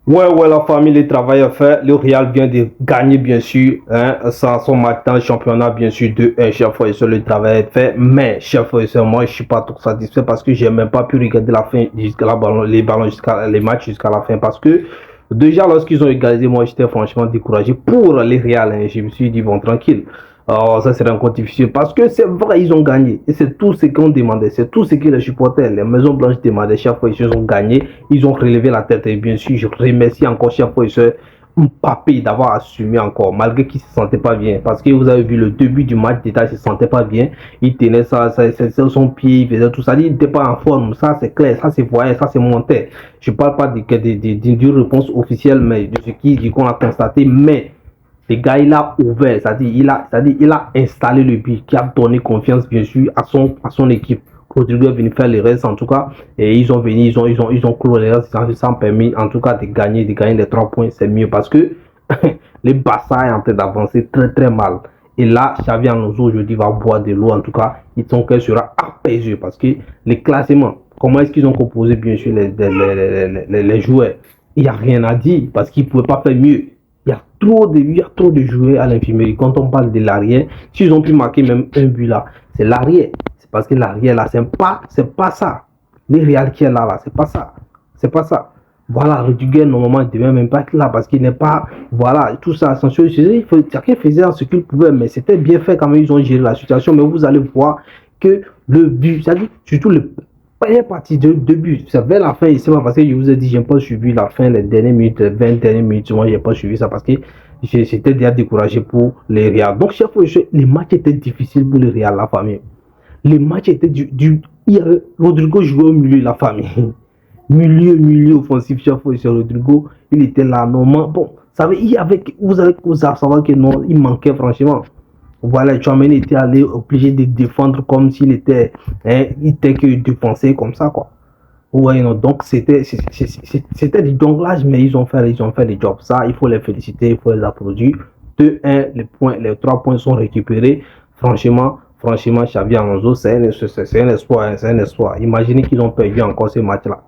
Ouais, la famille, le travail est fait. Le Real vient de gagner, bien sûr, hein, son match dans le championnat, bien sûr, 2-1. Chef frère et soeur, le travail est fait. Mais, chef frère et soeur, moi, je suis pas trop satisfait parce que j'ai même pas pu regarder la fin jusqu'à la ballon, les ballons jusqu'à les matchs jusqu'à la fin parce que déjà, lorsqu'ils ont égalisé, moi, j'étais franchement découragé pour les Real. Hein. Je me suis dit, bon, tranquille. Alors, ça serait encore difficile parce que c'est vrai, ils ont gagné. Et c'est tout ce qu'on demandait. C'est tout ce que les supporters, les Maisons Blanches demandaient. Chaque fois, ils ont gagné. Ils ont relevé la tête. Et bien sûr, je remercie encore chaque fois Mbappé d'avoir assumé encore, malgré qu'il ne se sentait pas bien. Parce que vous avez vu le début du match, il ne se sentait pas bien. Il tenait son pied, il faisait tout ça. Il n'était pas en forme. Ça, c'est clair. Ça, c'est voyait. Ça, c'est monté. Je ne parle pas d'une réponse officielle, mais de ce qu'on a constaté. Mais le gars, il a ouvert, c'est-à-dire il a installé le but qui a donné confiance, bien sûr, à son équipe. Rodrigo est venu faire les restes, en tout cas, et ils ont venu, ils ont clos les restes, ça a permis, en tout cas, de gagner les 3 points, c'est mieux parce que le Barça est en train d'avancer très, très mal. Et là, Xavi Alonso, aujourd'hui, va boire de l'eau, en tout cas, son cœur sera apaisé parce que les classements, comment est-ce qu'ils ont composé, bien sûr, les joueurs? Il n'y a rien à dire parce qu'ils ne pouvaient pas faire mieux. Il y a trop de joueurs à l'infirmerie. Quand on parle de l'arrière, s'ils ont pu marquer même un but là, c'est l'arrière. C'est parce que l'arrière là, c'est pas ça. Le Real qui est là, c'est pas ça. C'est pas ça. Voilà, Rudiger, normalement, il ne devait même pas être là parce qu'il n'est pas. Voilà, tout ça, chacun faisait ce qu'il pouvait, mais c'était bien fait quand même. Ils ont géré la situation. Mais vous allez voir que le but, c'est-à-dire surtout le première partie de début, c'est vers la fin, c'est pas parce que je vous ai dit, j'ai pas suivi la fin, les dernières minutes, les 20 dernières minutes, moi j'ai pas suivi ça parce que j'étais déjà découragé pour les Real. Donc chaque fois, les matchs étaient difficiles pour les Real, la famille. Les matchs étaient Rodrigo jouait au milieu de la famille. Milieu offensif, chaque fois, c'est Rodrigo, il était là, normalement. Bon, vous avez savoir que non, il manquait franchement. Voilà, Tchouaméni était allé obligé de défendre comme s'il était, il était que défensé comme ça, quoi. Ouais, non, donc c'était du jonglage, mais ils ont fait le job. Ça, il faut les féliciter, il faut les applaudir. 2-1, les 3 points sont récupérés. Franchement, Xavi Alonso, c'est un espoir, c'est un espoir. Imaginez qu'ils ont perdu encore ce match-là.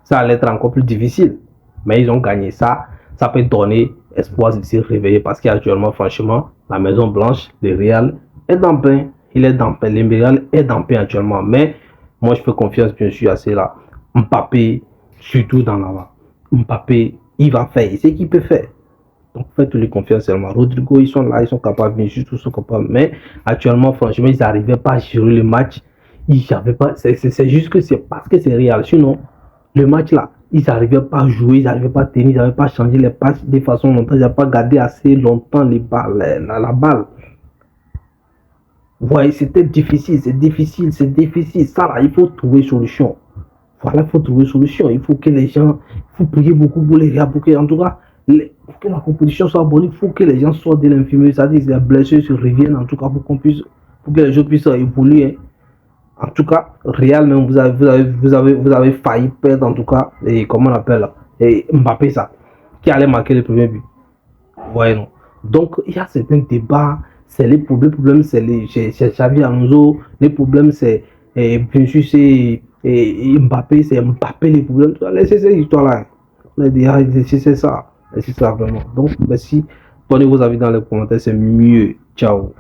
Ça allait être encore plus difficile. Mais ils ont gagné ça. Ça peut donner espoir de se réveiller parce qu'actuellement, franchement, la Maison Blanche, le Real, est dans le pain. Il est dans le pain. Le Real est dans le pain actuellement. Mais moi, je fais confiance, bien sûr, à cela. Mbappé, surtout dans la Mbappé, il va faire ce qu'il peut faire. Donc, faites-lui confiance seulement. Rodrigo, ils sont là, ils sont capables, bien sûr, tous sont capables. Mais actuellement, franchement, ils n'arrivaient pas à gérer le match. C'est juste que c'est parce que c'est réel. Sinon, le match là, ils n'arrivaient pas à jouer, ils n'arrivaient pas à tenir, ils n'arrivaient pas à changer les passes de façon longtemps, ils n'avaient pas gardé assez longtemps la balle. Ouais, c'était difficile, c'est difficile, c'est difficile. Ça là, il faut trouver solution. Voilà, il faut trouver solution. Il faut que les gens, il faut prier beaucoup pour les gars, pour que, en tout cas, pour que la compétition soit bonne, il faut que les gens sortent de l'infirmerie, c'est-à-dire que les blessures se reviennent, en tout cas, pour que les gens puissent évoluer. En tout cas, Real, même vous avez failli perdre, en tout cas, et comment on appelle là, et Mbappé, ça, qui allait marquer le premier but. Ouais, non. Donc, il y a certains débats, c'est les problèmes, c'est Xavi Alonso, les problèmes, c'est, bien sûr, c'est Mbappé, c'est Mbappé les problèmes. Laissez cette histoire-là. C'est ça. C'est ça, vraiment. Donc, merci. Donnez vos avis dans les commentaires, c'est mieux. Ciao.